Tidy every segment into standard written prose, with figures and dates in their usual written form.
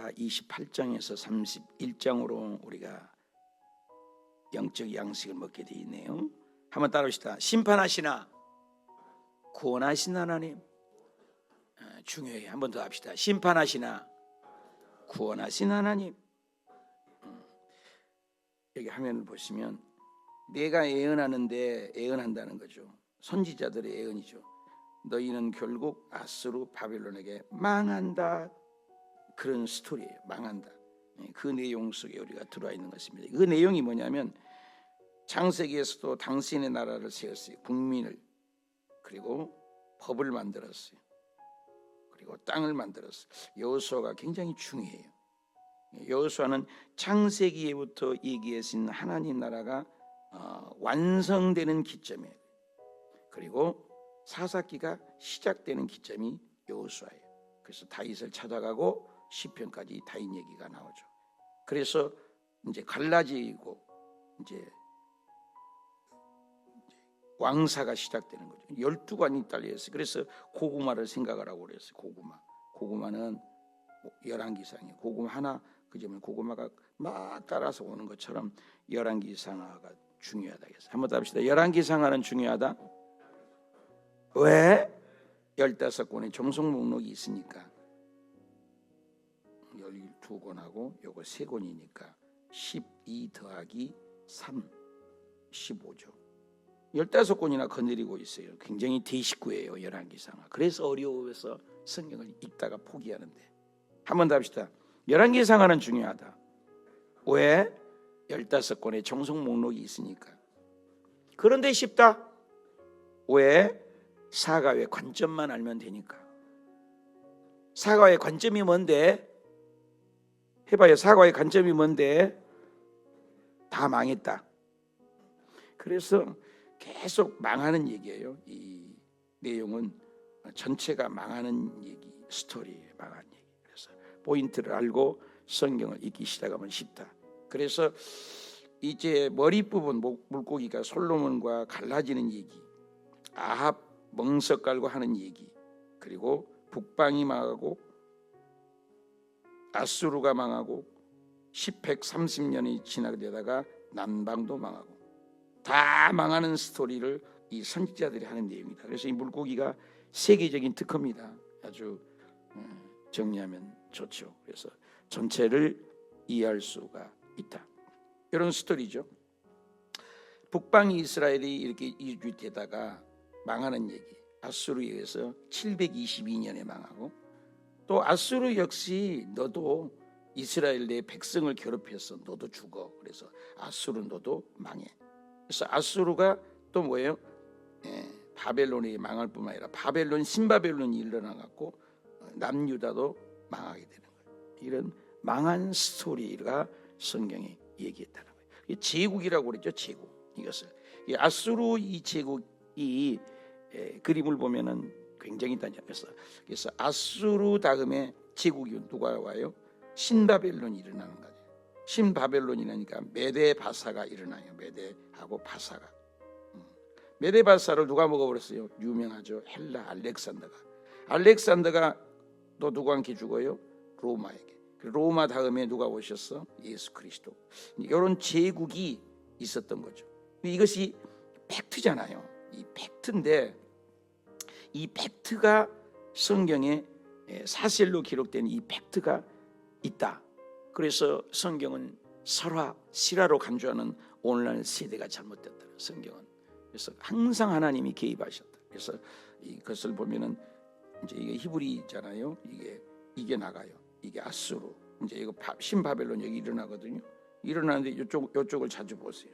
역사 28장에서 31장으로 우리가 영적 양식을 먹게 되어 있네요. 한번 따라합시다. 심판하시나 구원하신 하나님. 중요해요. 한번 더 합시다. 심판하시나 구원하신 하나님. 여기 화면을 보시면 내가 예언하는데 예언한다는 거죠. 선지자들의 예언이죠. 너희는 결국 아수르 바벨론에게 망한다. 그런 스토리예요. 망한다. 그 내용 속에 우리가 들어와 있는 것입니다. 그 내용이 뭐냐면 창세기에서도 당신의 나라를 세웠어요. 국민을. 그리고 법을 만들었어요. 그리고 땅을 만들었어요. 여호수아가 굉장히 중요해요. 여호수아는 창세기에부터 얘기하신 하나님 나라가 완성되는 기점이에요. 그리고 사사기가 시작되는 기점이 여호수아예요. 그래서 다윗을 찾아가고 시편까지 다윗 얘기가 나오죠. 그래서 이제 갈라지고 이제 왕사가 시작되는 거죠. 12관이 딸려 있어요. 그래서 고구마를 생각하라고 그랬어요. 고구마는 열왕기상이에요. 고구마 하나 그러면 고구마가 막 따라서 오는 것처럼 열왕기상하가 중요하다 했어요. 한번 더 합시다. 열왕기상하는 중요하다. 왜? 15권의 종속 목록이 있으니까. 12권하고 요거 3권이니까 12 더하기 3 15죠. 15권이나 거느리고 있어요. 굉장히 대식구예요. 열왕기상하. 그래서 어려워서 성경을 읽다가 포기하는데. 한번 더 합시다. 열왕기상하는 중요하다. 왜? 15권의 종속 목록이 있으니까. 그런데 쉽다. 왜? 사가의 관점만 알면 되니까. 사가의 관점이 뭔데? 해봐요. 사가의 관점이 뭔데? 다 망했다. 그래서 계속 망하는 얘기예요. 이 내용은 전체가 망하는 얘기, 스토리에 망하는 얘기. 그래서 포인트를 알고 성경을 읽기 시작하면 쉽다. 그래서 이제 머리 부분 물고기가 솔로몬과 갈라지는 얘기, 아합 멍석 깔고 하는 얘기, 그리고 북방이 망하고 아수르가 망하고 130년이 지나되다가 남방도 망하고 다 망하는 스토리를 이 선지자들이 하는 내용입니다. 그래서 이 물고기가 세계적인 특허입니다. 아주 정리하면 좋죠. 그래서 전체를 이해할 수가 있다. 이런 스토리죠. 북방 이스라엘이 이렇게 이주되다가 망하는 얘기. 아수르에 의해서 722년에 망하고 또 아수르 역시 너도 이스라엘 내 백성을 괴롭혔어. 너도 죽어. 그래서 아수르 너도 망해. 그래서 아수르가 또 뭐예요? 바벨론이 망할 뿐만 아니라 바벨론 신바벨론이 일어나갖고 남유다도 망하게 되는 거예요. 이런 망한 스토리가 성경에 얘기했다는 거예요. 제국이라고 그랬죠. 제국. 이것을 아수르 이 제국이 그림을 보면은 굉장히 단정해서 그래서 아수르 다음에 제국이 누가 와요? 신바벨론이 일어나는 거죠. 신바벨론이라니까 메데바사가 일어나요. 메데하고 바사가. 메데바사를 누가 먹어버렸어요? 유명하죠. 헬라 알렉산더가 또 누구와 함께 죽어요? 로마에게. 로마 다음에 누가 오셨어? 예수 그리스도. 이런 제국이 있었던 거죠. 이것이 팩트잖아요. 이 팩트인데 이 팩트가 성경에 사실로 기록된 이 팩트가 있다. 그래서 성경은 설화, 실화로 간주하는 오늘날 세대가 잘못됐다. 성경은. 그래서 항상 하나님이 개입하셨다. 그래서 이것을 보면은 이제 이게 히브리잖아요. 이게 나가요. 이게 아수르. 이제 이거 신바벨론 여기 일어나거든요. 일어나는데 이쪽을 자주 보세요.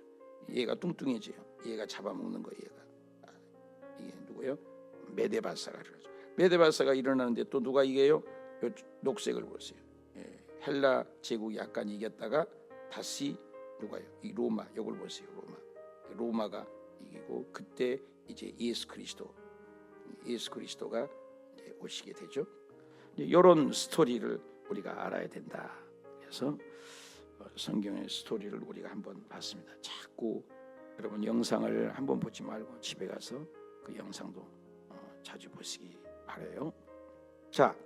얘가 뚱뚱해져요. 얘가 잡아먹는 거예요. 이게 누구예요? 메데바사가 일어나죠. 메데바사가 일어나는데 또 누가 이겨요? 녹색을 보세요. 헬라 제국이 약간 이겼다가 다시 누가요? 이 로마. 이걸 보세요. 로마가 이기고 그때 이제 예수 그리스도가 이제 오시게 되죠. 이런 스토리를 우리가 알아야 된다. 그래서 성경의 스토리를 우리가 한번 봤습니다. 자꾸 여러분 영상을 한번 보지 말고 집에 가서 그 영상도 자주 보시기 바라요. 자,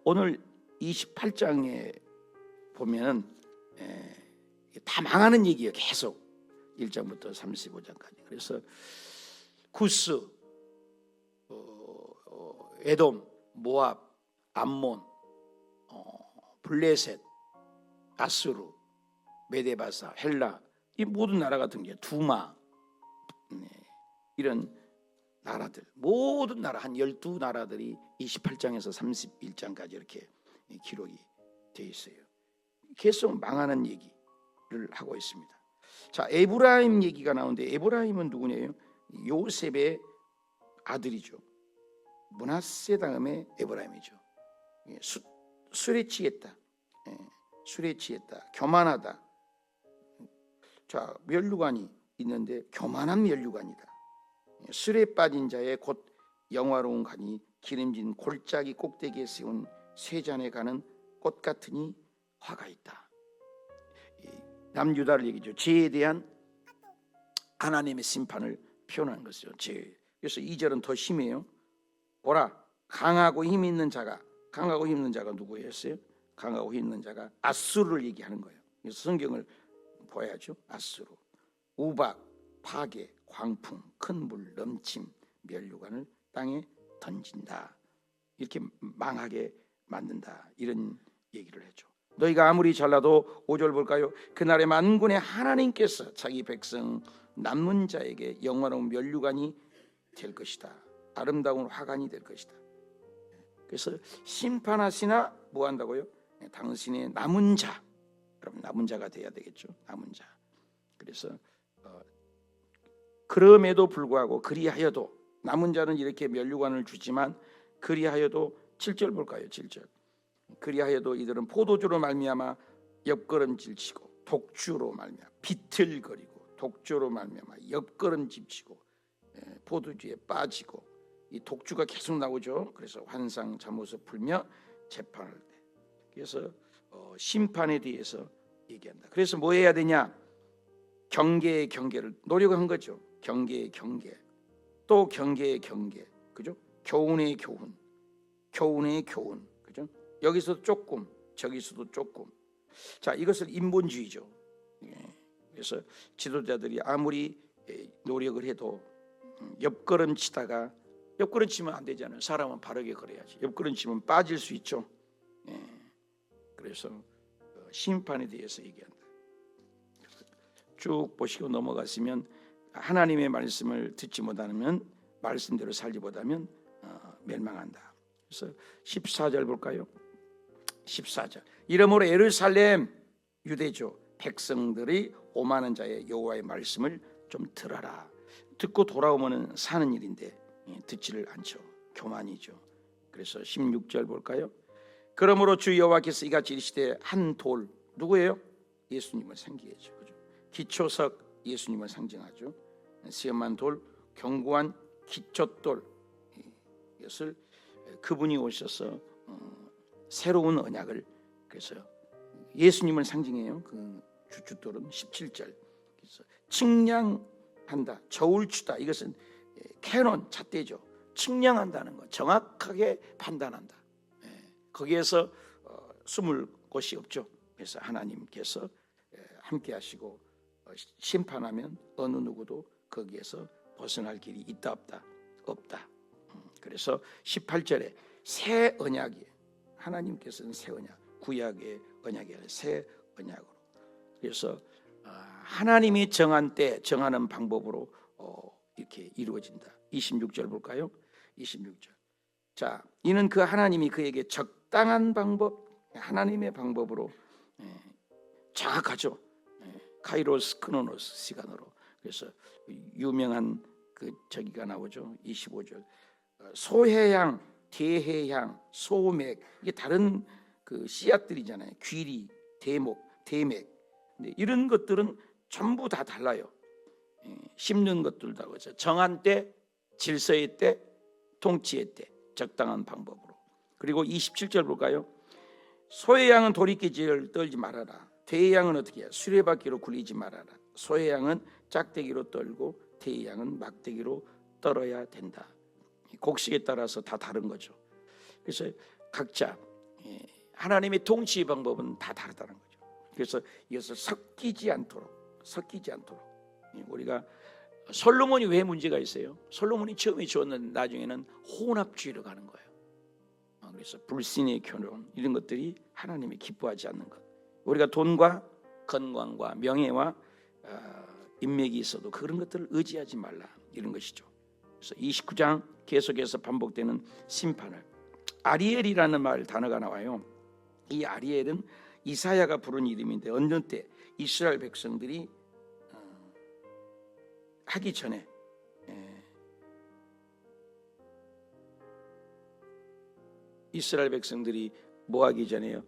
오늘 28장에 보면은 다 망하는 얘기예요. 계속 1장부터 35장까지. 그래서 구스, 에돔, 모압, 암몬, 블레셋, 아수르, 메데바사, 헬라, 이 모든 나라가 등장. 두마, 이런 나라들, 모든 나라 한 12나라들이 28장에서 31장까지 이렇게 기록이 되어 있어요. 계속 망하는 얘기를 하고 있습니다. 자, 에브라임 얘기가 나오는데 에브라임은 누구냐요? 요셉의 아들이죠. 므낫세 다음에 에브라임이죠. 술에 취했다. 술에 취했다. 교만하다. 자, 면류관이 있는데 교만한 면류관이다. 술에 빠진 자의 곧 영화로운 간이 기름진 골짜기 꼭대기에 세운 쇠잔에 가는 꽃 같으니 화가 있다. 남유다를 얘기죠. 죄에 대한 하나님의 심판을 표현한 것이죠. 죄. 그래서 2절은 더 심해요. 보라, 강하고 힘 있는 자가 누구였어요? 강하고 힘 있는 자가 아수르를 얘기하는 거예요. 그래서 성경을 보아야죠. 아수르, 우박, 파괴, 광풍, 큰 물, 넘침, 면류관을 땅에 던진다. 이렇게 망하게 만든다. 이런 얘기를 했죠. 너희가 아무리 잘나도 5절 볼까요? 그날의 만군의 하나님께서 자기 백성 남은 자에게 영원한 면류관이 될 것이다. 아름다운 화관이 될 것이다. 그래서 심판하시나 뭐 한다고요? 당신의 남은 자. 그럼 남은 자가 돼야 되겠죠. 남은 자. 그래서 그럼에도 불구하고 그리하여도 남은 자는 이렇게 면류관을 주지만 그리하여도 7절 볼까요? 7절. 그리하여도 이들은 포도주로 말미암아 옆걸음질 치고 독주로 말미암아 비틀거리고 독주로 말미암아 옆걸음질 치고 포도주에 빠지고 이 독주가 계속 나오죠. 그래서 환상 잠옷을 풀며 재판할 때 그래서 심판에 대해서 얘기한다. 그래서 뭐 해야 되냐? 경계의 경계를 노력한 거죠. 경계의 경계, 또 경계의 경계, 그죠? 교훈의 교훈, 교훈의 교훈, 그죠? 여기서도 조금, 저기서도 조금. 자, 이것을 인본주의죠. 그래서 지도자들이 아무리 노력을 해도 옆걸음 치다가 옆걸음 치면 안 되잖아요. 사람은 바르게 걸어야지. 옆걸음 치면 빠질 수 있죠. 그래서 심판에 대해서 얘기한다. 쭉 보시고 넘어갔으면 하나님의 말씀을 듣지 못하면 말씀대로 살지 못하면 멸망한다. 그래서 14절 볼까요? 14절. 이러므로 예루살렘 유대죠. 백성들이 오만한 자의 여호와의 말씀을 좀 들어라. 듣고 돌아오면 사는 일인데 듣지를 않죠. 교만이죠. 그래서 16절 볼까요? 그러므로 주 여호와께서 이같이 이르시되 한 돌 누구예요? 예수님을 상기해죠. 그죠? 기초석 예수님을 상징하죠. 시험한 돌, 견고한 기초돌, 이것을 그분이 오셔서 새로운 언약을 그래서 예수님을 상징해요. 그 주춧돌은 17절. 그래서 측량한다, 저울추다. 이것은 캐논 잣대죠. 측량한다는 거, 정확하게 판단한다. 거기에서 숨을 곳이 없죠. 그래서 하나님께서 함께 하시고 심판하면 어느 누구도 거기에서 벗어날 길이 있다 없다? 없다. 그래서 18절에 새 언약이에요. 하나님께서는 새 언약, 구약의 언약이 아니라 새 언약으로. 그래서 하나님이 정한 때 정하는 방법으로 이렇게 이루어진다. 26절 볼까요? 26절. 자, 이는 그 하나님이 그에게 적당한 방법, 하나님의 방법으로 정확하죠. 카이로스 크로노스 시간으로. 그래서 유명한 그 저기가 나오죠. 25절. 소해양, 대해양, 소맥, 이게 다른 그 씨앗들이잖아요. 귀리, 대목, 대맥. 근데 이런 것들은 전부 다 달라요. 심는 것들도 하고 정한 때, 질서의 때, 통치의 때, 적당한 방법으로. 그리고 27절 볼까요? 소의 양은 도리깨질을 떨지 말아라. 대의 양은 어떻게 해야? 수레바퀴로 굴리지 말아라. 소의 양은 짝대기로 떨고 대의 양은 막대기로 떨어야 된다. 곡식에 따라서 다 다른 거죠. 그래서 각자 하나님의 통치의 방법은 다 다르다는 거죠. 그래서 이것을 섞이지 않도록 우리가 솔로몬이 왜 문제가 있어요? 솔로몬이 처음에 지었는데 나중에는 혼합주의로 가는 거예요. 그래서 불신의 결혼 이런 것들이 하나님이 기뻐하지 않는 것. 우리가 돈과 건강과 명예와 인맥이 있어도 그런 것들을 의지하지 말라 이런 것이죠. 그래서 29장 계속해서 반복되는 심판을 아리엘이라는 단어가 나와요. 이 아리엘은 이사야가 부른 이름인데 어느 때 이스라엘 백성들이 하기 전에 이스라엘 백성들이 뭐 하기 전에요?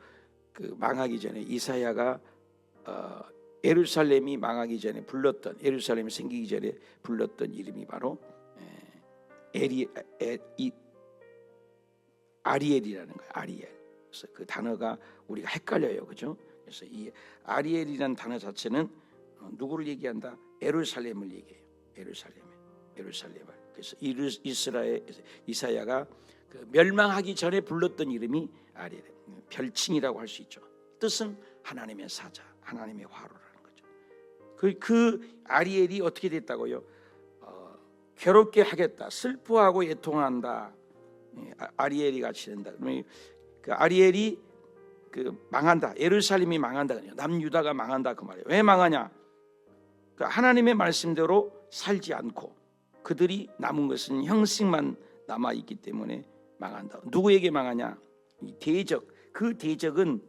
망하기 전에 이사야가 예루살렘이 망하기 전에 불렀던, 예루살렘이 생기기 전에 불렀던 이름이 바로 아리엘이라는 거예요. 아리엘. 그래서 그 단어가 우리가 헷갈려요, 그죠? 그래서 이 아리엘이라는 단어 자체는 누구를 얘기한다? 예루살렘을 얘기해요. 예루살렘을. 그래서 이사야가 멸망하기 전에 불렀던 이름이 아리엘, 별칭이라고 할 수 있죠. 뜻은 하나님의 사자, 하나님의 화로라는 거죠. 그 아리엘이 어떻게 됐다고요? 괴롭게 하겠다, 슬퍼하고 애통한다. 아리엘이 같이 된다. 그러면 그 아리엘이 망한다, 예루살렘이 망한다, 남유다가 망한다 그 말이에요. 왜 망하냐? 하나님의 말씀대로 살지 않고 그들이 남은 것은 형식만 남아 있기 때문에 망한다. 누구에게 망하냐? 이 대적. 그 대적은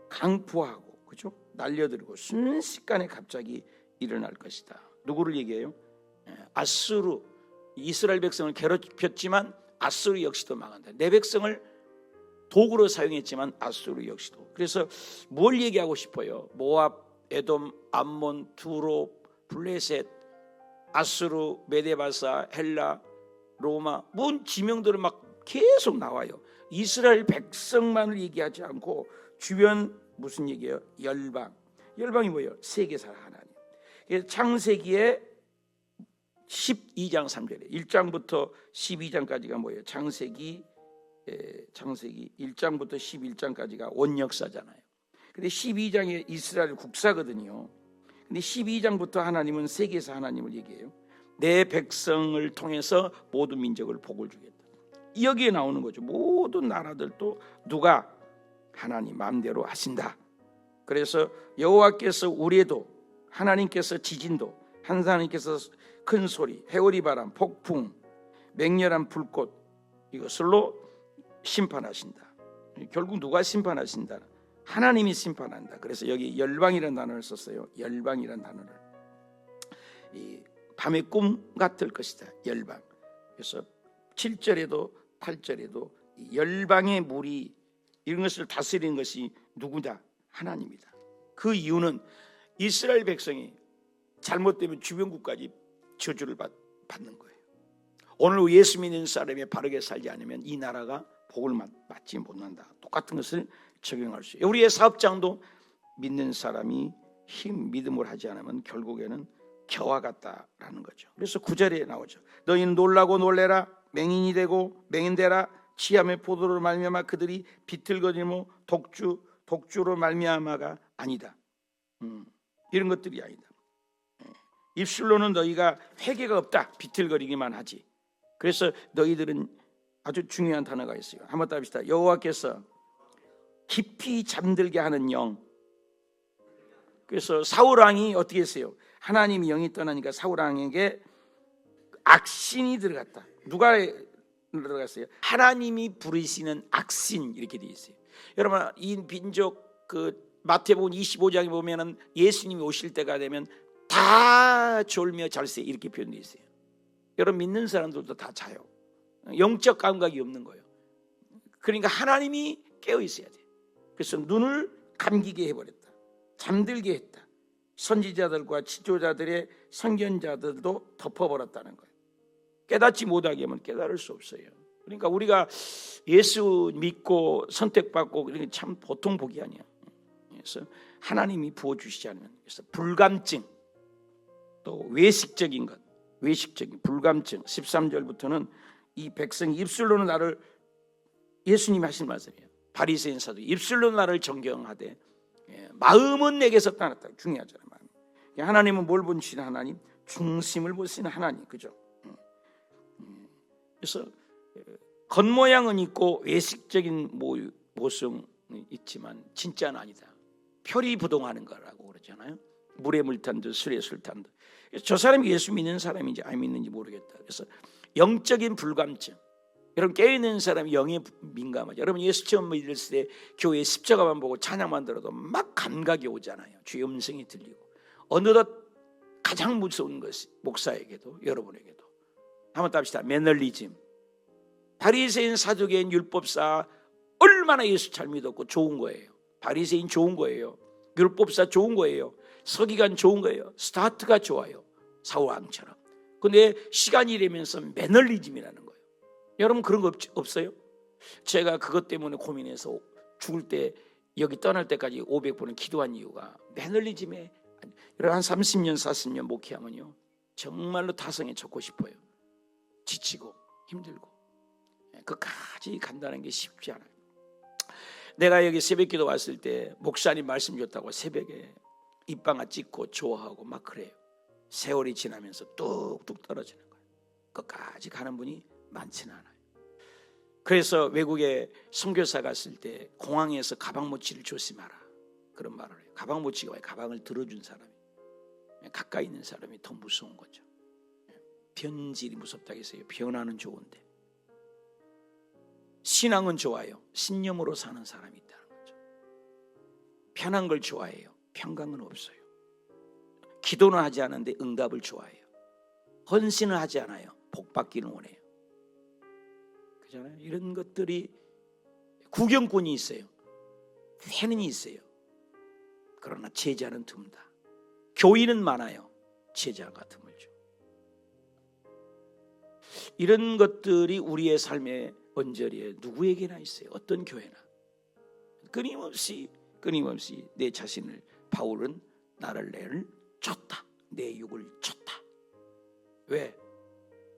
강포하고, 그죠? 날려들고 순식간에 갑자기 일어날 것이다. 누구를 얘기해요? 아수르. 이스라엘 백성을 괴롭혔지만 아수르 역시도 망한다. 내 백성을 도구로 사용했지만 아수르 역시도. 그래서 뭘 얘기하고 싶어요? 모압, 에돔, 암몬, 두로, 블레셋, 아수르, 메데바사, 헬라, 로마, 뭔 지명들은 막 계속 나와요. 이스라엘 백성만을 얘기하지 않고 주변 무슨 얘기예요? 열방. 열방이 뭐예요? 세계사 하나님. 창세기에 12장 3절에 1장부터 12장까지가 뭐예요? 창세기 1장부터 11장까지가 원역사잖아요. 근데 12장에 이스라엘 국사거든요. 근데 12장부터 하나님은 세계사 하나님을 얘기해요. 내 백성을 통해서 모든 민족을 복을 주겠다. 여기에 나오는 거죠. 모든 나라들도 누가 하나님 마음대로 하신다. 그래서 여호와께서 우레도, 하나님께서 지진도, 하나님께서 큰 소리, 해오리 바람, 폭풍, 맹렬한 불꽃, 이것을로 심판하신다. 결국 누가 심판하신다? 하나님이 심판한다. 그래서 여기 열방이라는 단어를 썼어요. 열방이라는 단어를. 이 밤의 꿈 같을 것이다. 열방. 그래서 7절에도 8절에도 열방의 무리 이런 것을 다스리는 것이 누구다? 하나님이다. 그 이유는 이스라엘 백성이 잘못되면 주변국까지 저주를 받는 거예요. 오늘 예수 믿는 사람이 바르게 살지 않으면 이 나라가 복을 받지 못한다. 똑같은 것을 적용할 수 있어요. 우리의 사업장도 믿는 사람이 믿음을 하지 않으면 결국에는 겨와 같다라는 거죠. 그래서 9절에 나오죠. 너희는 놀라고 놀래라. 맹인이 되고 맹인되라. 취함의 포도로 말미암아 그들이 비틀거리며 독주로 말미암아가 아니다. 이런 것들이 아니다. 입술로는 너희가 회개가 없다. 비틀거리기만 하지. 그래서 너희들은 아주 중요한 단어가 있어요. 한번 따봅시다. 여호와께서 깊이 잠들게 하는 영. 그래서 사울왕이 어떻게 했어요? 하나님이 영이 떠나니까 사울왕에게 악신이 들어갔다. 누가 들어갔어요? 하나님이 부르시는 악신 이렇게 되어 있어요. 여러분 이 민족 마태복음 25장에 보면은 예수님이 오실 때가 되면 다 졸며 잘세 이렇게 표현되어 있어요. 여러분 믿는 사람들도 다 자요. 영적 감각이 없는 거예요. 그러니까 하나님이 깨어 있어야 돼. 그래서 눈을 감기게 해버렸다. 잠들게 했다. 선지자들과 지도자들의 선견자들도 덮어버렸다는 거예요. 깨닫지 못하게 하면 깨달을 수 없어요. 그러니까 우리가 예수 믿고 선택받고 이런 게 참 보통 복이 아니야. 그래서 하나님이 부어주시지 않으면, 그래서 불감증, 또 외식적인 것, 외식적인 불감증. 13절부터는 이 백성이 입술로는 나를, 예수님이 하신 말씀이에요. 바리새인 사도 입술로 나를 존경하되 마음은 내게서 떠났다. 중요하잖아요. 하나님은 뭘 보시는 하나님? 중심을 보시는 하나님, 그죠? 그래서 겉모양은 있고 외식적인 모습은 있지만 진짜는 아니다. 표리부동하는 거라고 그러잖아요. 물에 물 탄 듯 술에 술 탄 듯. 저 사람이 예수 믿는 사람인지 안 믿는지 모르겠다. 그래서 영적인 불감증. 여러분, 깨어있는 사람이 영에 민감하죠. 여러분, 예수 처음 믿었을 때 교회 십자가만 보고 찬양만 들어도 막 감각이 오잖아요. 주의 음성이 들리고. 어느덧 가장 무서운 것이 목사에게도 여러분에게도 한번 답시다. 매너리즘. 바리새인 사두개인 율법사 얼마나 예수 잘 믿었고 좋은 거예요. 바리새인 좋은 거예요. 율법사 좋은 거예요. 서기관 좋은 거예요. 스타트가 좋아요. 사울왕처럼. 근데 시간이 되면서 매너리즘이라는 거예요. 여러분, 그런 거 없어요? 제가 그것 때문에 고민해서 죽을 때, 여기 떠날 때까지 500번은 기도한 이유가 매너리즘에, 여러분 한 30년 40년 목회하면요 정말로 타성에 젖고 싶어요. 지치고 힘들고. 그까지 간다는 게 쉽지 않아요. 내가 여기 새벽기도 왔을 때 목사님 말씀 줬다고 새벽에 입방아 찍고 좋아하고 막 그래요. 세월이 지나면서 뚝뚝 떨어지는 거예요. 끝까지 가는 분이 많지는 않아요. 그래서 외국에 선교사 갔을 때 공항에서 가방 모치를 조심하라 그런 말을 해요. 가방 모치가 왜 가방을 들어준 사람이, 가까이 있는 사람이 더 무서운 거죠. 변질이 무섭다고 했어요. 변화는 좋은데 신앙은 좋아요. 신념으로 사는 사람이 있다는 거죠. 편한 걸 좋아해요. 평강은 없어요. 기도는 하지 않는데 응답을 좋아해요. 헌신을 하지 않아요. 복 받기는 원해요. 그렇잖아요. 이런 것들이 구경꾼이 있어요. 회는이 있어요. 그러나 제자는 드문다. 교인은 많아요. 제자가 드물죠. 이런 것들이 우리의 삶의 언저리에 누구에게나 있어요. 어떤 교회나. 끊임없이 내 자신을, 바울은 나를 내를 쳤다. 내 육을 쳤다. 왜?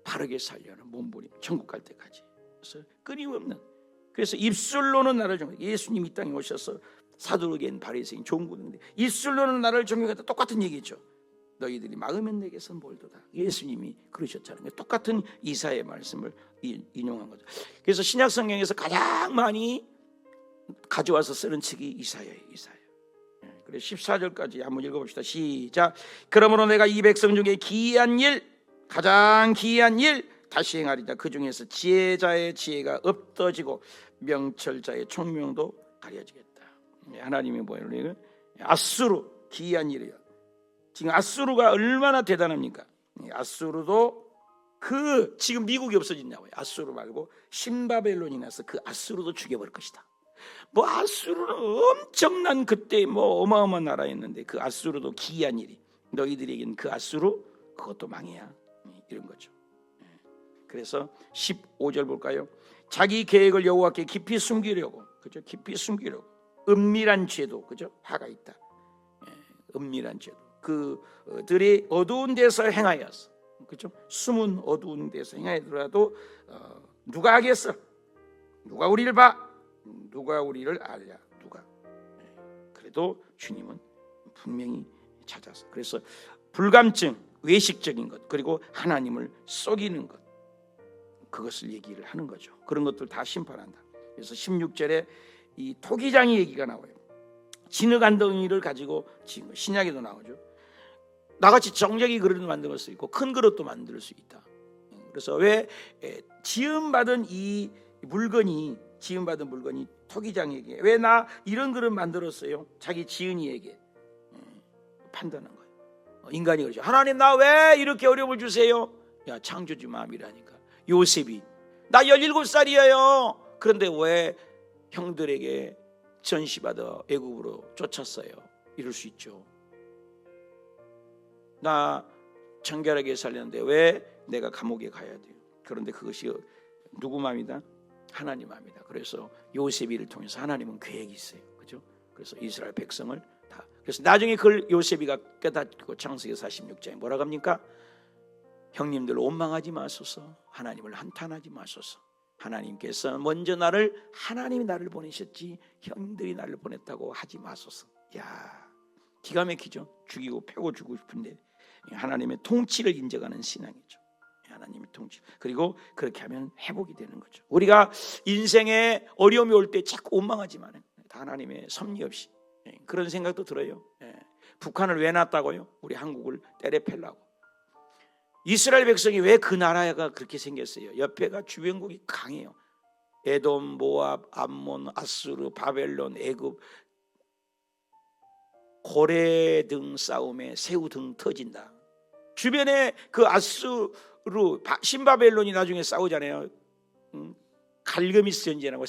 바르게 살려는 몸부림, 천국 갈 때까지. 그래서 끊임없는. 그래서 입술로는 나를 존경. 예수님이 이 땅에 오셔서 사두개인 바리새인 종군인데 입술로는 나를 존경했다. 똑같은 얘기죠. 너희들이 막으면 내게서 멀도다. 예수님이 그러셨잖아요. 똑같은 이사야의 말씀을 인용한 거죠. 그래서 신약 성경에서 가장 많이 가져와서 쓰는 책이 이사야예요. 이사야. 그래서 14절까지 한번 읽어봅시다. 시작. 그러므로 내가 이 백성 중에 기이한 일, 가장 기이한 일 다시 행하리다. 그 중에서 지혜자의 지혜가 없어지고 명철자의 총명도 가려지겠다. 하나님이 뭐예요? 아수르 기이한 일이에요. 지금 아수르가 얼마나 대단합니까? 아수르도 지금 미국이 없어졌냐고요. 아수르 말고 신바벨론이 나서 그 아수르도 죽여버릴 것이다. 뭐 아수르는 엄청난 그때 어마어마한 나라였는데 그 아수르도 기이한 일이, 너희들에겐 그 아수르 그것도 망해야, 이런 거죠. 그래서 15절 볼까요? 자기 계획을 여호와께 깊이 숨기려고, 그죠? 깊이 숨기려고 은밀한 죄도, 그죠? 하가 있다. 은밀한 죄도 그들이 어두운 데서 행하였어, 그죠? 숨은 어두운 데서 행하더라도 누가 하겠어? 누가 우리를 봐? 누가 우리를 알랴? 누가? 그래도 주님은 분명히 찾아서. 그래서 불감증, 외식적인 것, 그리고 하나님을 속이는 것, 그것을 얘기를 하는 거죠. 그런 것들 다 심판한다. 그래서 16절에 이 토기장이 얘기가 나와요. 진흙 덩이를 가지고 지은 거. 신약에도 나오죠. 나같이 정적이 그릇을 만들 수 있고 큰 그릇도 만들 수 있다. 그래서 왜 지음받은 이 물건이, 지음받은 물건이 토기장에게, 왜 나 이런 그릇 만들었어요? 자기 지은이에게 판단한 거예요. 인간이 그러죠. 하나님 나 왜 이렇게 어려움을 주세요? 야, 창조주 마음이라니까. 요셉이 나 17살이에요. 그런데 왜 형들에게 전시받아 애굽으로 쫓았어요? 이럴 수 있죠. 나 정결하게 살렸는데 왜 내가 감옥에 가야 돼요? 그런데 그것이 누구 마음이다? 하나님 마음이다. 그래서 요셉이를 통해서 하나님은 계획이 있어요. 그죠? 그래서 이스라엘 백성을 다, 그래서 나중에 그걸 요셉이가 깨닫고 창세기 46장에 뭐라고 합니까? 형님들 원망하지 마소서, 하나님을 한탄하지 마소서. 하나님께서 먼저 하나님이 나를 보내셨지 형들이 나를 보냈다고 하지 마소서. 야, 기가 막히죠. 죽이고 패고 주고 싶은데 하나님의 통치를 인정하는 신앙이죠. 하나님의 통치. 그리고 그렇게 하면 회복이 되는 거죠. 우리가 인생에 어려움이 올 때 자꾸 원망하지만 다 하나님의 섭리 없이 그런 생각도 들어요. 북한을 왜 놨다고요? 우리 한국을 때려 패려고. 이스라엘 백성이 왜 그 나라가 그렇게 생겼어요? 옆에가 주변국이 강해요. 에돔, 모압, 암몬, 아수르, 바벨론, 애굽, 고래 등 싸움에 새우 등 터진다. 주변에 그 아수르, 신바벨론이 나중에 싸우잖아요. 갈그미스 전쟁하고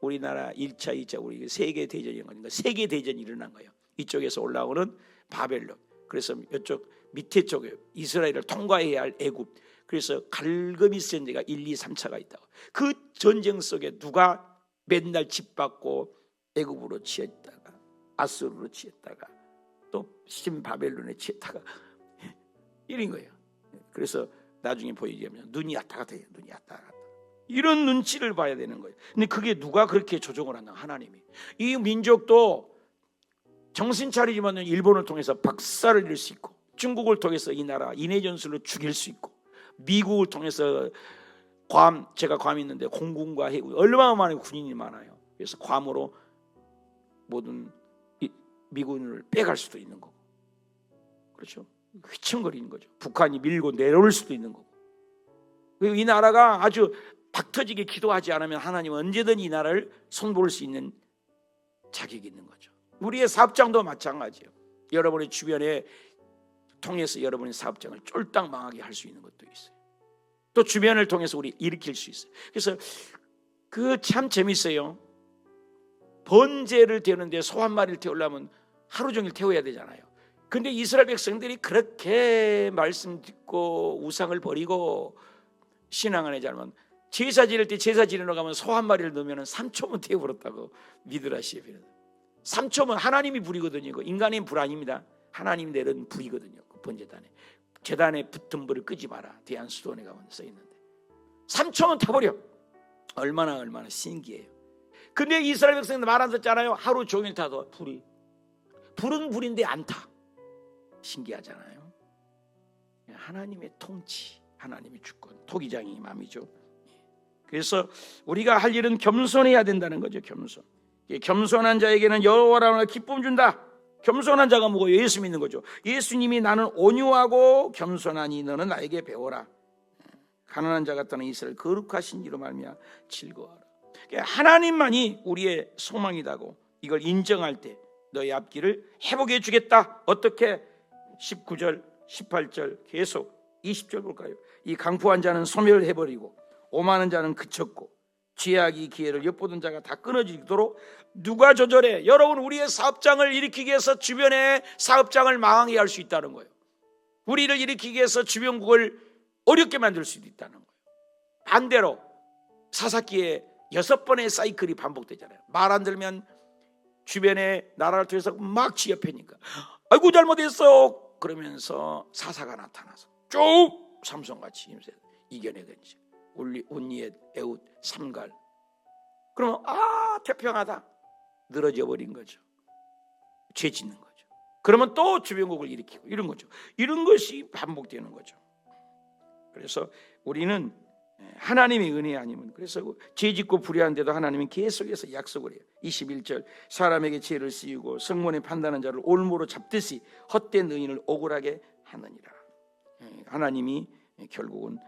우리나라 1차, 2차 우리 세계 대전이 일어나니까 세계 대전이 일어난 거예요. 이쪽에서 올라오는 바벨론. 그래서 이쪽 밑에 쪽에 이스라엘을 통과해야 할 애굽. 그래서 갈그미스 전쟁가 1, 2, 3차가 있다고. 그 전쟁 속에 누가 맨날 짓밟고 애굽으로 취했다가 아수르로 취했다가 또 신바벨론에 취했다가 이런 거예요. 그래서 나중에 보이자면 눈이 왔다 갔다 해요. 눈이 왔다 갔다. 이런 눈치를 봐야 되는 거예요. 근데 그게 누가 그렇게 조종을 한다? 하나님이. 이 민족도 정신 차리지만 일본을 통해서 박살을 낼 수 있고, 중국을 통해서 이 나라 인해전술로 죽일 수 있고, 미국을 통해서 제가 괌이 있는데 공군과 해군 얼마나 많은 군인이 많아요. 그래서 괌으로 모든 미군을 빼갈 수도 있는 거고, 그렇죠? 휘청거리는 거죠. 북한이 밀고 내려올 수도 있는 거고. 이 나라가 아주 박터지게 기도하지 않으면 하나님은 언제든 이 나라를 손볼 수 있는 자격이 있는 거죠. 우리의 사업장도 마찬가지예요. 여러분의 주변에 통해서 여러분의 사업장을 쫄딱 망하게 할 수 있는 것도 있어요. 또 주변을 통해서 우리 일으킬 수 있어요. 그래서 그 참 재밌어요. 번제를 태우는데 소 한 마리를 태우려면 하루 종일 태워야 되잖아요. 근데 이스라엘 백성들이 그렇게 말씀 듣고 우상을 버리고 신앙 안에 잘못 제사 지낼 때 제사 지내러 가면 소 한 마리를 넣으면 3초면 태워버렸다고 미드라시에 비는. 3초면 하나님이 불이거든요. 인간의 불 아닙니다. 하나님 내린 불이거든요. 그 번제단에 제단에 붙은 불을 끄지 마라. 대한수도원에 가면 써있는데 3초면 타버려. 얼마나 신기해요. 근데 이스라엘 백성들 말 안 듣잖아요. 하루 종일 타도 불은 불인데 안 타. 신기하잖아요. 하나님의 통치, 하나님의 주권, 토기장이 맘이죠. 그래서 우리가 할 일은 겸손해야 된다는 거죠. 겸손한 자에게는 여호와라 기쁨 준다. 겸손한 자가 뭐고? 예수 믿는 거죠. 예수님이 나는 온유하고 겸손하니 너는 나에게 배워라. 가난한 자 같다는 이스라엘 거룩하신 이로 말미암아 즐거워하라. 하나님만이 우리의 소망이다고 이걸 인정할 때 너의 앞길을 회복해 주겠다. 어떻게? 19절 18절 계속 20절 볼까요? 이 강포한 자는 소멸해버리고 오만한 자는 그쳤고 죄악이 기회를 엿보던 자가 다 끊어지도록 누가 조절해? 여러분, 우리의 사업장을 일으키기 위해서 주변의 사업장을 망하게 할 수 있다는 거예요. 우리를 일으키기 위해서 주변국을 어렵게 만들 수도 있다는 거예요. 반대로 사사기에 6번의 사이클이 반복되잖아요. 말 안 들으면 주변의 나라를 통해서 막 지역패니까 아이고 잘못했어 그러면서 사사가 나타나서 쭉 삼손같이 이겨내든지 온니엣, 에웃, 삼갈. 그러면 태평하다. 늘어져 버린 거죠. 죄 짓는 거죠. 그러면 또 주변국을 일으키고 이런 거죠. 이런 것이 반복되는 거죠. 그래서 우리는 하나님의 은혜 아니면, 그래서 죄 짓고 불의한데도 하나님은 계속해서 약속을 해요. 21절 사람에게 죄를 씌우고 성문에 판단하는 자를 올무로 잡듯이 헛된 의인을 억울하게 하느니라. 하나님이 결국은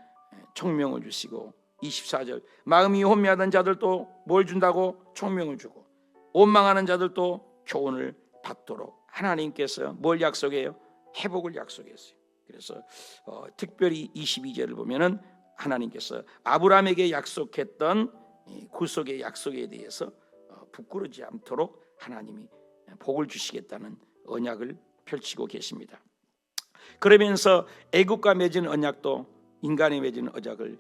총명을 주시고, 24절 마음이 혼미하던 자들도 뭘 준다고? 총명을 주고, 원망하는 자들도 교훈을 받도록 하나님께서 뭘 약속해요? 회복을 약속했어요. 그래서 특별히 22절을 보면은 하나님께서 아브라함에게 약속했던 구속의 약속에 대해서 부끄러지 않도록 하나님이 복을 주시겠다는 언약을 펼치고 계십니다. 그러면서 애국과 맺은 언약도 인간이 맺은 언약을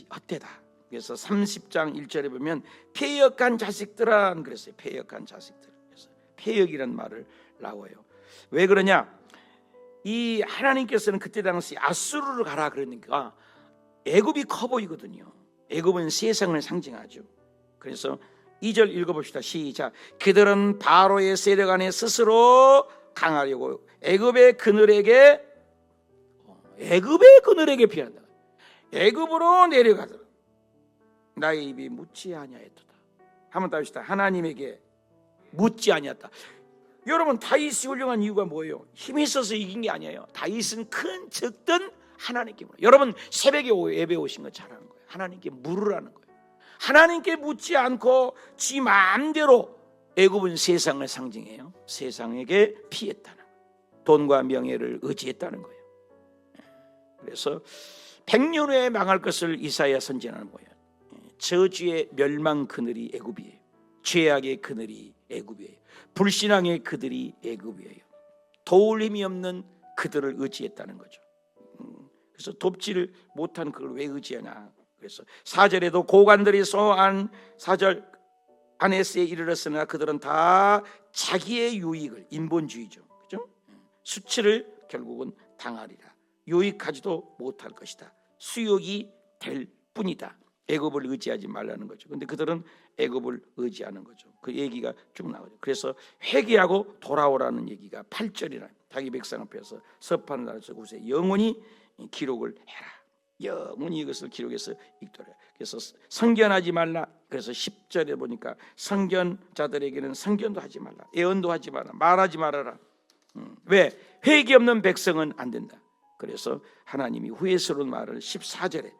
헛되다. 그래서 30장 1절에 보면 폐역한 자식들아 그랬어요. 폐역한 자식들. 그래서 폐역이라는 말을 나와요. 왜 그러냐? 이 하나님께서는 그때 당시 아수르를 가라 그러니까 애굽이 커 보이거든요. 애굽은 세상을 상징하죠. 그래서 2절 읽어봅시다. 시작. 그들은 바로의 세력 안에 스스로 강하려고 애굽의 그늘에게 피한다. 애굽으로 내려가더라. 나의 입이 묻지 아니하였도다. 한번 더 합시다. 하나님에게 묻지 아니했다. 여러분, 다윗이 훌륭한 이유가 뭐예요? 힘이 있어서 이긴 게 아니에요. 다윗은 큰 적든 하나님께 물어. 여러분, 새벽에 예배 오신 거 잘하는 거예요. 하나님께 물으라는 거예요. 하나님께 묻지 않고 지 마음대로. 애굽은 세상을 상징해요. 세상에게 피했다는 거예요. 돈과 명예를 의지했다는 거예요. 그래서 100년 후에 망할 것을 이사야 선지자는 뭐예요? 저주의 멸망 그늘이 애굽이에요. 죄악의 그늘이 애굽이에요. 불신앙의 그들이 애굽이에요. 도울 힘이 없는 그들을 의지했다는 거죠. 그래서 돕지를 못한 그걸 왜 의지하냐. 그래서 4절에도 고관들이 소한 4절 아네스에 이르렀으나 그들은 다 자기의 유익을, 인본주의죠, 그죠? 수치를 결국은 당하리라. 유익하지도 못할 것이다. 수욕이 될 뿐이다. 애굽을 의지하지 말라는 거죠. 근데 그들은 애굽을 의지하는 거죠. 그 얘기가 쭉 나오죠. 그래서 회개하고 돌아오라는 얘기가 8절이라. 자기 백성 앞에서 서판을 달아서 곳에 영원히 기록을 해라. 영원히 이것을 기록해서 읽더라. 그래서 선견하지 말라. 그래서 10절에 보니까 선견자들에게는 선견도 하지 말라. 예언도 하지 말라. 말하지 말아라. 왜? 회개 없는 백성은 안 된다. 그래서 하나님이 후회스러운 말을 14절에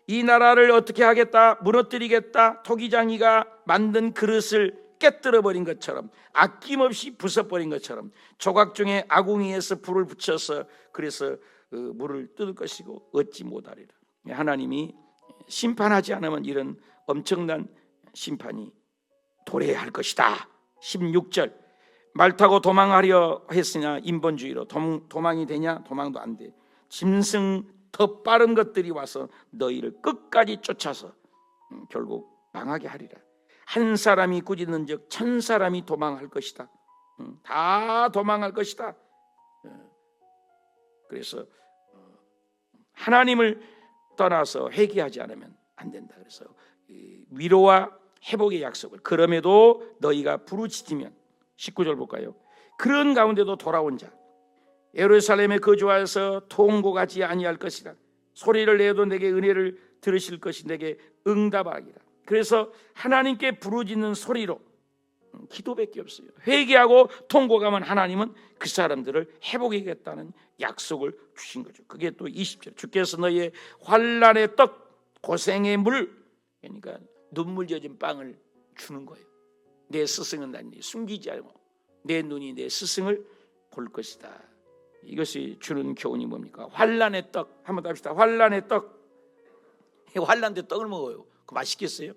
이 나라를 어떻게 하겠다, 무너뜨리겠다, 토기장이가 만든 그릇을 깨뜨려 버린 것처럼, 아낌없이 부숴버린 것처럼, 조각 중에 아궁이에서 불을 붙여서 그래서 물을 뜯을 것이고 얻지 못하리라. 하나님이 심판하지 않으면 이런 엄청난 심판이 도래할 것이다. 16절 말 타고 도망하려 했으나 인본주의로 도망이 되냐? 도망도 안 돼. 짐승 더 빠른 것들이 와서 너희를 끝까지 쫓아서 결국 망하게 하리라. 한 사람이 꾸짖는 즉 1000사람이 도망할 것이다. 다 도망할 것이다. 그래서 하나님을 떠나서 회개하지 않으면 안 된다. 그래서 위로와 회복의 약속을, 그럼에도 너희가 부르짖으면, 19절 볼까요? 그런 가운데도 돌아온 자 예루살렘에 거주하여서 통곡하지 아니할 것이라. 소리를 내도 내게 은혜를 들으실 것이 내게 응답하기라. 그래서 하나님께 부르짖는 소리로, 기도밖에 없어요. 회개하고 통곡하면 하나님은 그 사람들을 회복하겠다는 약속을 주신 거죠. 그게 또 20절 주께서 너희의 환난의 떡, 고생의 물, 그러니까 눈물 젖은 빵을 주는 거예요. 내 스승은 나니 숨기지 않고 내 눈이 내 스승을 볼 것이다. 이것이 주는 교훈이 뭡니까? 환난의 떡. 한번 더 합시다. 환난의 떡. 환난 때 떡을 먹어요. 그 맛있겠어요?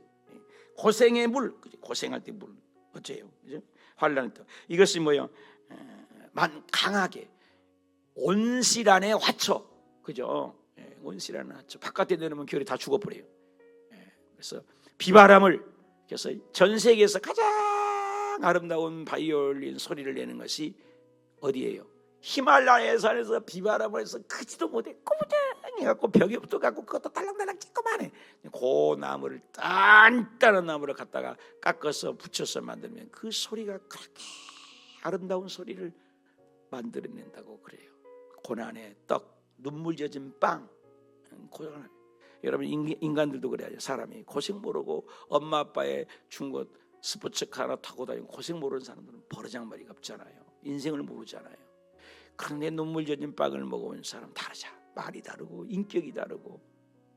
고생의 물. 고생할 때 물 어째요? 그죠? 환난의 떡. 이것이 뭐요? 강하게 온실안의 화초. 그죠? 온실안의 화초. 바깥에 내놓으면 겨울에 다 죽어버려요. 그래서 비바람을, 그래서 전 세계에서 가장 아름다운 바이올린 소리를 내는 것이 어디예요? 히말라야 산에서 비바람을 해서 크지도 못해 꼬부장해갖고 벽에 붙어갖고 그것도 달랑달랑 찌꺼만해. 그 나무를, 단단한 나무를 갖다가 깎아서 붙여서 만들면 그 소리가 그렇게 아름다운 소리를 만들어낸다고 그래요. 고난의 떡, 눈물 젖은 빵. 여러분, 인간들도 그래야죠. 사람이 고생 모르고 엄마 아빠의 준 것 스포츠카 하나 타고 다니고 고생 모르는 사람들은 버르장머리가 없잖아요. 인생을 모르잖아요. 그런데 눈물 젖은 빵을 먹어본 사람 다르자. 말이 다르고 인격이 다르고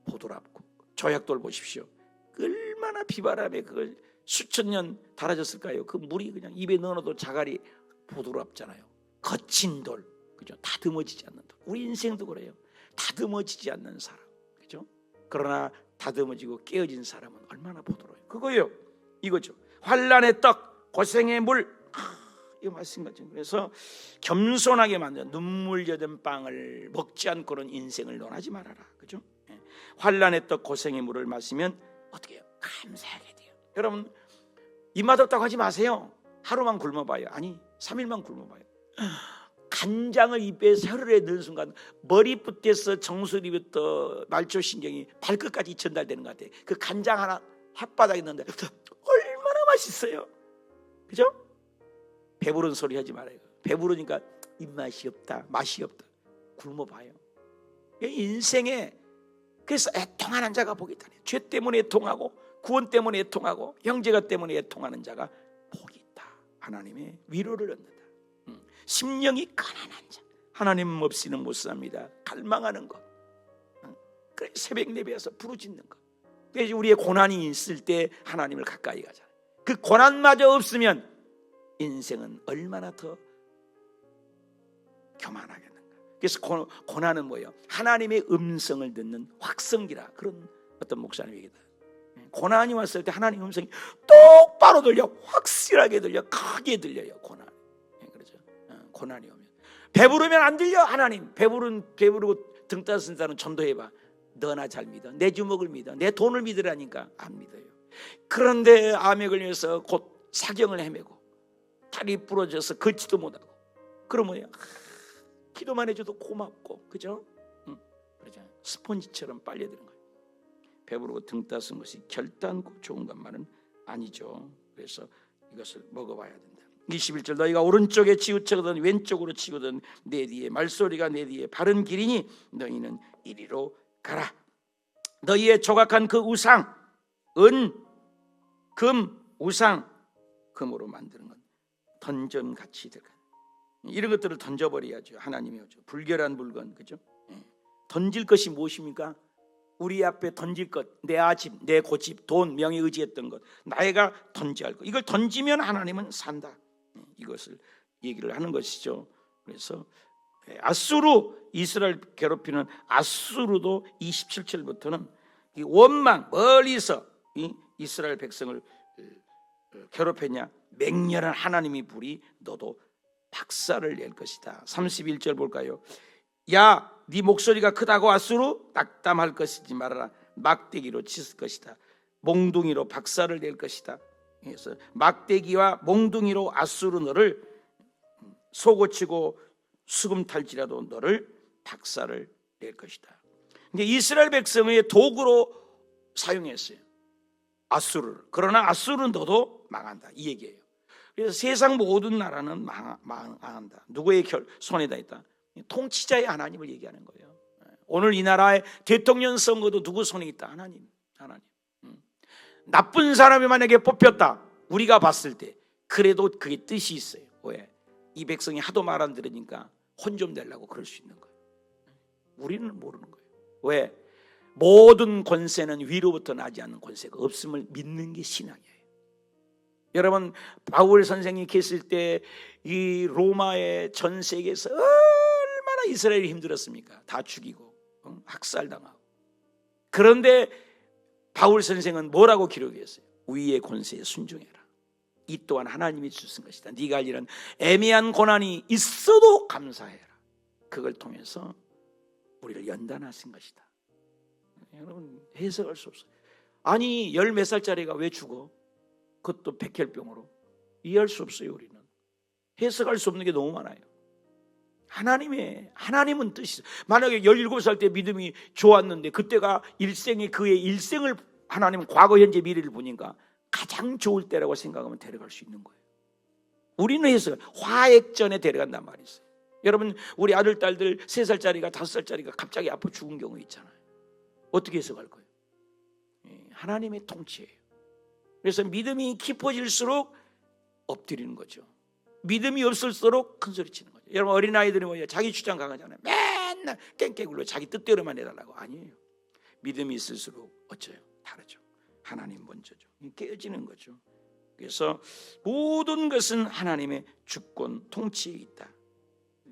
보드랍고. 조약돌 보십시오. 얼마나 비바람에 그걸 수천 년 달아졌을까요? 그 물이 그냥 입에 넣어도 자갈이 보드랍잖아요. 거친 돌, 그죠? 다듬어지지 않는 돌. 우리 인생도 그래요. 다듬어지지 않는 사람, 그죠? 그러나 다듬어지고 깨어진 사람은 얼마나 보드라워요. 그거예요. 이거죠. 환난의 떡, 고생의 물. 이거 말씀같죠. 그래서 겸손하게 만든 눈물 젖은 빵을 먹지 않고는 인생을 논하지 말아라. 그죠? 환난의 떡, 고생의 물을 마시면 어떻게 해요? 감사하게 돼요. 여러분, 입맛 없다고 하지 마세요. 하루만 굶어봐요. 아니, 3일만 굶어봐요. 간장을 입에 혀를 넣는 순간 머리부터서 정수리부터 말초신경이 발끝까지 전달되는 것 같아요. 그 간장 하나 혓바닥에 넣는데 얼마나 맛있어요. 그죠? 배부른 소리 하지 말아요. 배부르니까 입맛이 없다, 맛이 없다. 굶어봐요. 인생에 그래서 애통하는 자가 복이 있다. 죄 때문에 애통하고 구원 때문에 애통하고 형제가 때문에 애통하는 자가 복이 있다. 하나님의 위로를 얻는다. 심령이 가난한 자, 하나님 없이는 못 삽니다. 갈망하는 것. 그래 새벽 예배에서 부르짖는 것. 그래서 우리의 고난이 있을 때 하나님을 가까이 가잖아요. 그 고난마저 없으면 인생은 얼마나 더 교만하겠는가. 그래서 고난은 뭐예요? 하나님의 음성을 듣는 확성기라. 그런 어떤 목사님 얘기다. 고난이 왔을 때 하나님의 음성이 똑바로 들려, 확실하게 들려, 크게 들려요. 고난. 그렇죠? 고난이 오면 배부르면 안 들려. 하나님 배부르고 등 따스는 자는 전도해봐. 너나 잘 믿어. 내 주먹을 믿어. 내 돈을 믿으라니까 안 믿어요. 그런데 암에 걸려서 곧 사경을 헤매고 다리 부러져서 걷지도 못하고 그러면 기도만 해줘도 고맙고, 그죠? 그렇죠? 스폰지처럼 빨려드는 거예요. 배부르고 등 따스는 것이 결단코 좋은 것만은 아니죠. 그래서 이것을 먹어봐야 된다. 21절 너희가 오른쪽에 치우쳐거든 왼쪽으로 치우든 내 뒤에 말소리가 내 뒤에 바른 길이니 너희는 이리로 가라. 너희의 조각한 그 우상 은, 금, 우상 금으로 만드는 건 던전같이 들어가. 이런 것들을 던져버려야죠. 하나님이 오죠. 불결한 물건, 그죠? 던질 것이 무엇입니까? 우리 앞에 던질 것, 내 아집, 내 고집, 돈, 명예 의지했던 것, 나이가 던져야 할 것. 이걸 던지면 하나님은 산다. 이것을 얘기를 하는 것이죠. 그래서 아수르, 이스라엘 괴롭히는 아수르도 27절부터는 이 원망, 멀리서 이스라엘 백성을 괴롭혔냐? 맹렬한 하나님의 불이 너도 박살을 낼 것이다. 31절 볼까요? 야, 네 목소리가 크다고 아수르 낙담할 것이지 말아라. 막대기로 치실 것이다. 몽둥이로 박살을 낼 것이다. 그래서 막대기와 몽둥이로 아수르 너를 속고치고 수금탈지라도 너를 박살을 낼 것이다. 근데 이스라엘 백성의 도구로 사용했어요. 아수르를. 그러나 아수르는 너도 망한다. 이 얘기예요. 그래서 세상 모든 나라는 망한다. 누구의 손에다 있다? 통치자의 하나님을 얘기하는 거예요. 오늘 이 나라의 대통령 선거도 누구 손에 있다? 하나님. 나쁜 사람이 만약에 뽑혔다. 우리가 봤을 때 그래도 그게 뜻이 있어요. 왜? 이 백성이 하도 말 안 들으니까 혼 좀 내려고 그럴 수 있는 거예요. 우리는 모르는 거예요. 왜? 모든 권세는 위로부터 나지 않는 권세가 없음을 믿는 게 신앙이에요. 여러분, 바울 선생이 계실 때 이 로마의 전 세계에서 얼마나 이스라엘이 힘들었습니까? 다 죽이고 학살당하고. 그런데 바울 선생은 뭐라고 기록했어요? 위의 권세에 순종해라. 이 또한 하나님이 주신 것이다. 네가 할 일은 애매한 고난이 있어도 감사해라. 그걸 통해서 우리를 연단하신 것이다. 여러분, 해석할 수 없어요. 아니, 10몇 살짜리가 왜 죽어? 그것도 백혈병으로. 이해할 수 없어요. 우리는 해석할 수 없는 게 너무 많아요. 하나님은 뜻이 있어요. 만약에 17살 때 믿음이 좋았는데 그때가 그의 일생을 하나님은 과거 현재 미래를 보니까 가장 좋을 때라고 생각하면 데려갈 수 있는 거예요. 우리는 해석 화액전에 데려간단 말이 있어요. 여러분, 우리 아들 딸들 3살짜리가 5살짜리가 갑자기 아파 죽은 경우 있잖아요. 어떻게 해석할 거예요? 하나님의 통치예요. 그래서 믿음이 깊어질수록 엎드리는 거죠. 믿음이 없을수록 큰 소리 치는 거죠. 여러분, 어린아이들이 뭐예요? 자기 주장 강하잖아요. 맨날 깽깽 굴러 자기 뜻대로만 해달라고. 아니에요. 믿음이 있을수록 어째요? 다르죠. 하나님 먼저죠. 깨어지는 거죠. 그래서 모든 것은 하나님의 주권 통치에 있다.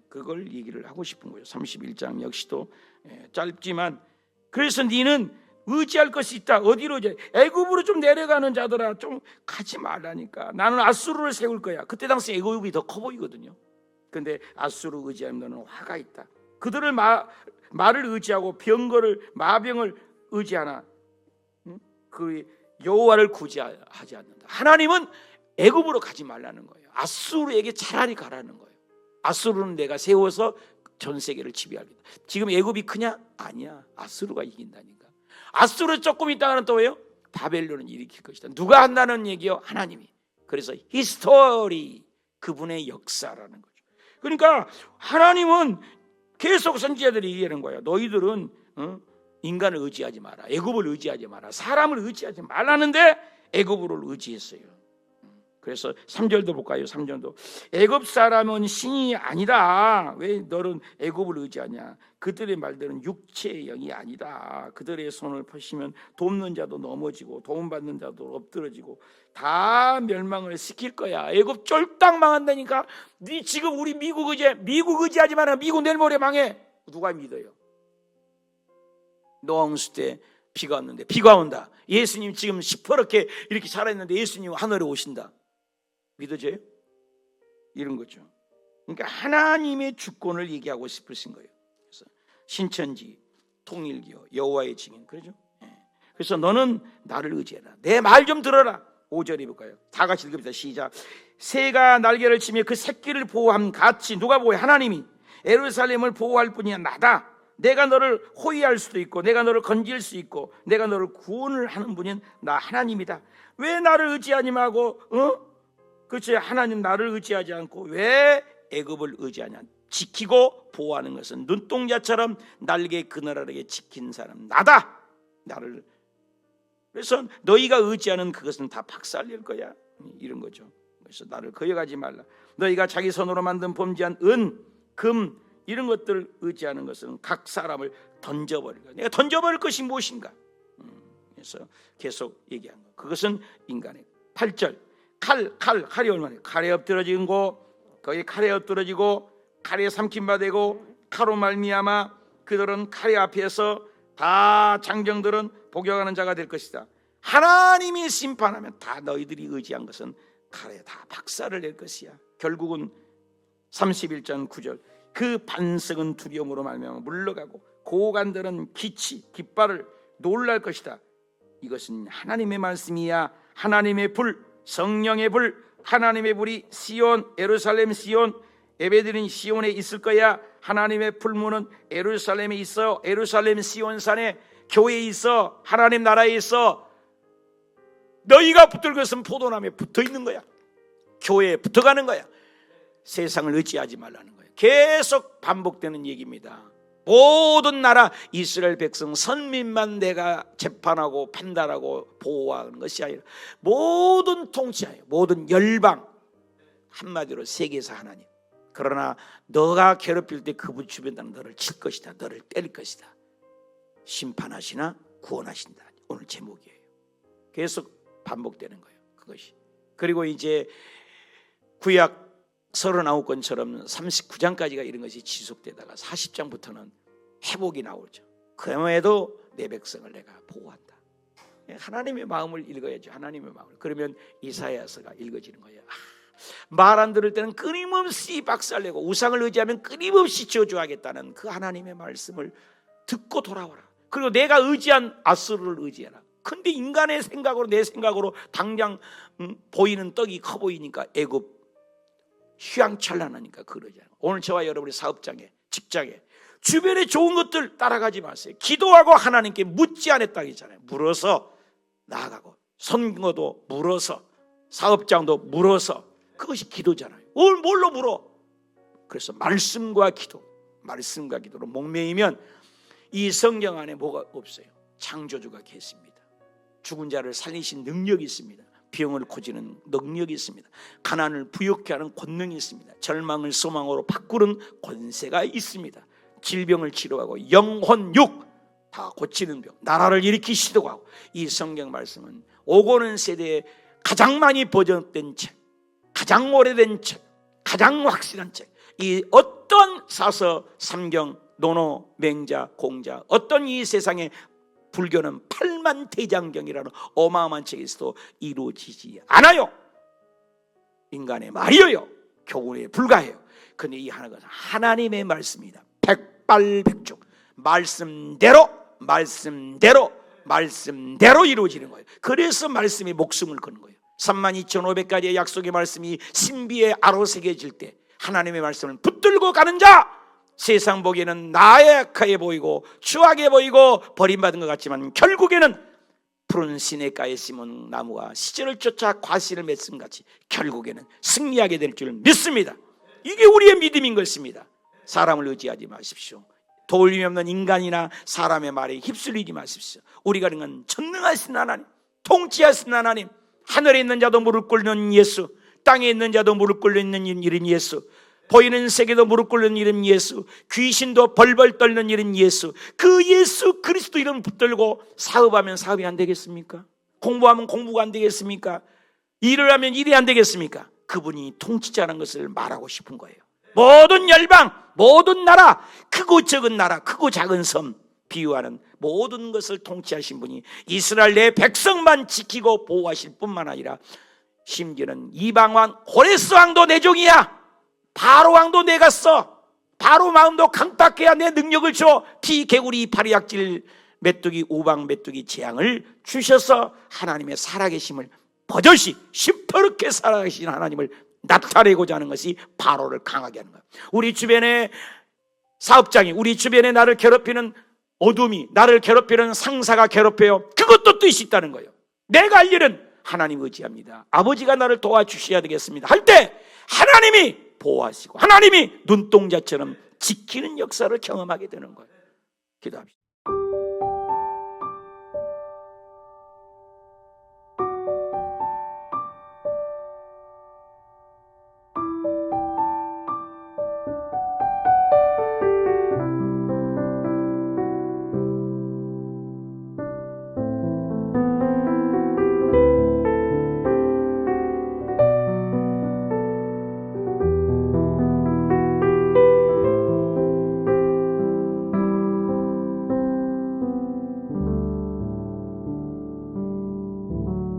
그걸 얘기를 하고 싶은 거예요. 31장 역시도 짧지만, 그래서 너는 의지할 것이 있다. 어디로 이제 애굽으로 좀 내려가는 자들아, 좀 가지 말라니까. 나는 아수르를 세울 거야. 그때 당시 애굽이 더 커 보이거든요. 근데 아수르 의지하면 너는 화가 있다. 그들을 말을 의지하고 마병을 의지하나 그 여호와를 구제하지 않는다. 하나님은 애굽으로 가지 말라는 거예요. 아수르에게 차라리 가라는 거예요. 아수르는 내가 세워서 전 세계를 지배하겠다. 지금 애굽이 크냐? 아니야. 아수르가 이긴다니까. 아수르 조금 있다가는 또 왜요? 바벨론은 일으킬 것이다. 누가 한다는 얘기요? 하나님이. 그래서 히스토리, 그분의 역사라는 거죠. 그러니까 하나님은 계속 선지자들이 얘기하는 거예요. 너희들은 인간을 의지하지 마라. 애굽을 의지하지 마라. 사람을 의지하지 말라는데 애굽을 의지했어요. 그래서 3절도 볼까요? 3절도 애굽 사람은 신이 아니다. 왜 너는 애굽을 의지하냐? 그들의 말들은 육체의 영이 아니다. 그들의 손을 펴시면 돕는 자도 넘어지고 도움받는 자도 엎드러지고 다 멸망을 시킬 거야. 애굽 쫄딱 망한다니까. 네 지금 우리 미국 의지하지 마라. 미국 내일 모레 망해. 누가 믿어요? 노홍수 때 비가 왔는데 비가 온다. 예수님 지금 시퍼렇게 이렇게 살아있는데 예수님 하늘에 오신다. 믿어져요? 이런 거죠. 그러니까 하나님의 주권을 얘기하고 싶으신 거예요. 그래서 신천지, 통일교, 여호와의 증인, 그러죠? 그래서 너는 나를 의지해라. 내 말 좀 들어라. 5절 해볼까요? 다 같이 읽읍시다. 시작. 새가 날개를 치며 그 새끼를 보호함 같이 누가 보호해? 하나님이 예루살렘을 보호할 뿐이야 나다. 내가 너를 호위할 수도 있고 내가 너를 건질 수 있고 내가 너를 구원을 하는 분인 나 하나님이다. 왜 나를 의지하지 말고 그렇지 하나님 나를 의지하지 않고 왜 애굽을 의지하냐? 지키고 보호하는 것은 눈동자처럼 날개 그늘아래게 지킨 사람 나다. 나를 그래서 너희가 의지하는 그것은 다 박살낼 거야. 이런 거죠. 그래서 나를 거역하지 말라. 너희가 자기 손으로 만든 범죄한 은, 금 이런 것들을 의지하는 것은 각 사람을 던져버릴 거야. 내가 던져버릴 것이 무엇인가? 그래서 계속 얘기한 거. 그것은 인간의 8절 칼이 얼마나 칼에 엎드러지고 거기 칼에 엎드러지고 칼에 삼킴받고 칼로 말미암아 그들은 칼의 앞에서 다 장정들은 복역하는 자가 될 것이다. 하나님이 심판하면 다 너희들이 의지한 것은 칼에 다 박살을 낼 것이야. 결국은 31장 9절 그 반석은 두려움으로 말미암아 물러가고 고관들은 깃발을 놀랄 것이다. 이것은 하나님의 말씀이야. 하나님의 불, 성령의 불, 하나님의 불이 시온, 예루살렘 시온, 예배드린 시온에 있을 거야. 하나님의 풀무는 예루살렘에 있어. 예루살렘 시온산에 교회에 있어. 하나님 나라에 있어. 너희가 붙들 것은 포도나무에 붙어 있는 거야. 교회에 붙어가는 거야. 세상을 의지하지 말라는 거예요. 계속 반복되는 얘기입니다. 모든 나라 이스라엘 백성 선민만 내가 재판하고 판단하고 보호하는 것이 아니라 모든 통치하여 모든 열방 한마디로 세계에서 하나님. 그러나 너가 괴롭힐 때 그분 주변에는 너를 칠 것이다. 너를 때릴 것이다. 심판하시나 구원하신다. 오늘 제목이에요. 계속 반복되는 거예요. 그것이. 그리고 이제 구약 39권처럼 39장까지가 이런 것이 지속되다가 40장부터는 회복이 나오죠. 그럼에도 내 백성을 내가 보호한다. 하나님의 마음을 읽어야죠. 하나님의 마음을. 그러면 이사야서가 읽어지는 거예요. 말 안 들을 때는 끊임없이 박살내고 우상을 의지하면 끊임없이 저주하겠다는 그 하나님의 말씀을 듣고 돌아와라. 그리고 내가 의지한 아수르를 의지해라. 근데 인간의 생각으로 내 생각으로 당장 보이는 떡이 커 보이니까 애굽 휘황찬란하니까 그러잖아요. 오늘 저와 여러분의 사업장에 직장에 주변에 좋은 것들 따라가지 마세요. 기도하고 하나님께 묻지 않았다 했잖아요. 물어서 나아가고 선거도 물어서 사업장도 물어서 그것이 기도잖아요. 오늘 뭘로 물어? 그래서 말씀과 기도로 목매이면 이 성경 안에 뭐가 없어요? 창조주가 계십니다. 죽은 자를 살리신 능력이 있습니다. 병을 고치는 능력이 있습니다. 가난을 부욕케 하는 권능이 있습니다. 절망을 소망으로 바꾸는 권세가 있습니다. 질병을 치료하고 영혼 육 다 고치는 병, 나라를 일으키시기도 하고. 이 성경 말씀은 오고 오는 세대에 가장 많이 번역된 책, 가장 오래된 책, 가장 확실한 책. 이 어떤 사서, 삼경, 논어, 맹자, 공자, 어떤 이 세상에 불교는 8만 대장경이라는 어마어마한 책에서도 이루어지지 않아요. 인간의 말이에요. 교훈에 불과해요. 그런데 이 하나가 하나님의 말씀이다. 백발백중 말씀대로 이루어지는 거예요. 그래서 말씀이 목숨을 거는 거예요. 32,500가지의 약속의 말씀이 신비의 아로 새겨질 때 하나님의 말씀을 붙들고 가는 자, 세상 보기에는 나약해 보이고 추하게 보이고 버림받은 것 같지만 결국에는 푸른 시냇가에 심은 나무가 시절을 쫓아 과실을 맺음 같이 결국에는 승리하게 될 줄 믿습니다. 이게 우리의 믿음인 것입니다. 사람을 의지하지 마십시오. 도울림이 없는 인간이나 사람의 말에 휩쓸리지 마십시오. 우리가 가는 건 전능하신 하나님, 통치하신 하나님, 하늘에 있는 자도 무릎 꿇는 예수, 땅에 있는 자도 무릎 꿇는 이름 예수, 보이는 세계도 무릎 꿇는 이름 예수, 귀신도 벌벌 떨는 이름 예수, 그 예수 그리스도 이름 붙들고 사업하면 사업이 안 되겠습니까? 공부하면 공부가 안 되겠습니까? 일을 하면 일이 안 되겠습니까? 그분이 통치자라는 것을 말하고 싶은 거예요. 모든 열방, 모든 나라, 크고 적은 나라, 크고 작은 섬 비유하는 모든 것을 통치하신 분이 이스라엘 내 백성만 지키고 보호하실 뿐만 아니라 심지어는 이방왕 고레스 왕도 내 종이야, 바로 왕도 내가 써, 바로 마음도 강팍해야 내 능력을 줘, 피 개구리 파리약질 메뚜기 우방 메뚜기 재앙을 주셔서 하나님의 살아계심을 버젓이 시퍼렇게 살아계신 하나님을 나타내고자 하는 것이 바로를 강하게 하는 거예요. 우리 주변에 사업장이, 우리 주변에 나를 괴롭히는 어둠이, 나를 괴롭히는 상사가 괴롭혀요. 그것도 뜻이 있다는 거예요. 내가 할 일은 하나님 의지합니다. 아버지가 나를 도와주셔야 되겠습니다 할 때 하나님이 보호하시고 하나님이 눈동자처럼 지키는 역사를 경험하게 되는 거예요. 기도합시다.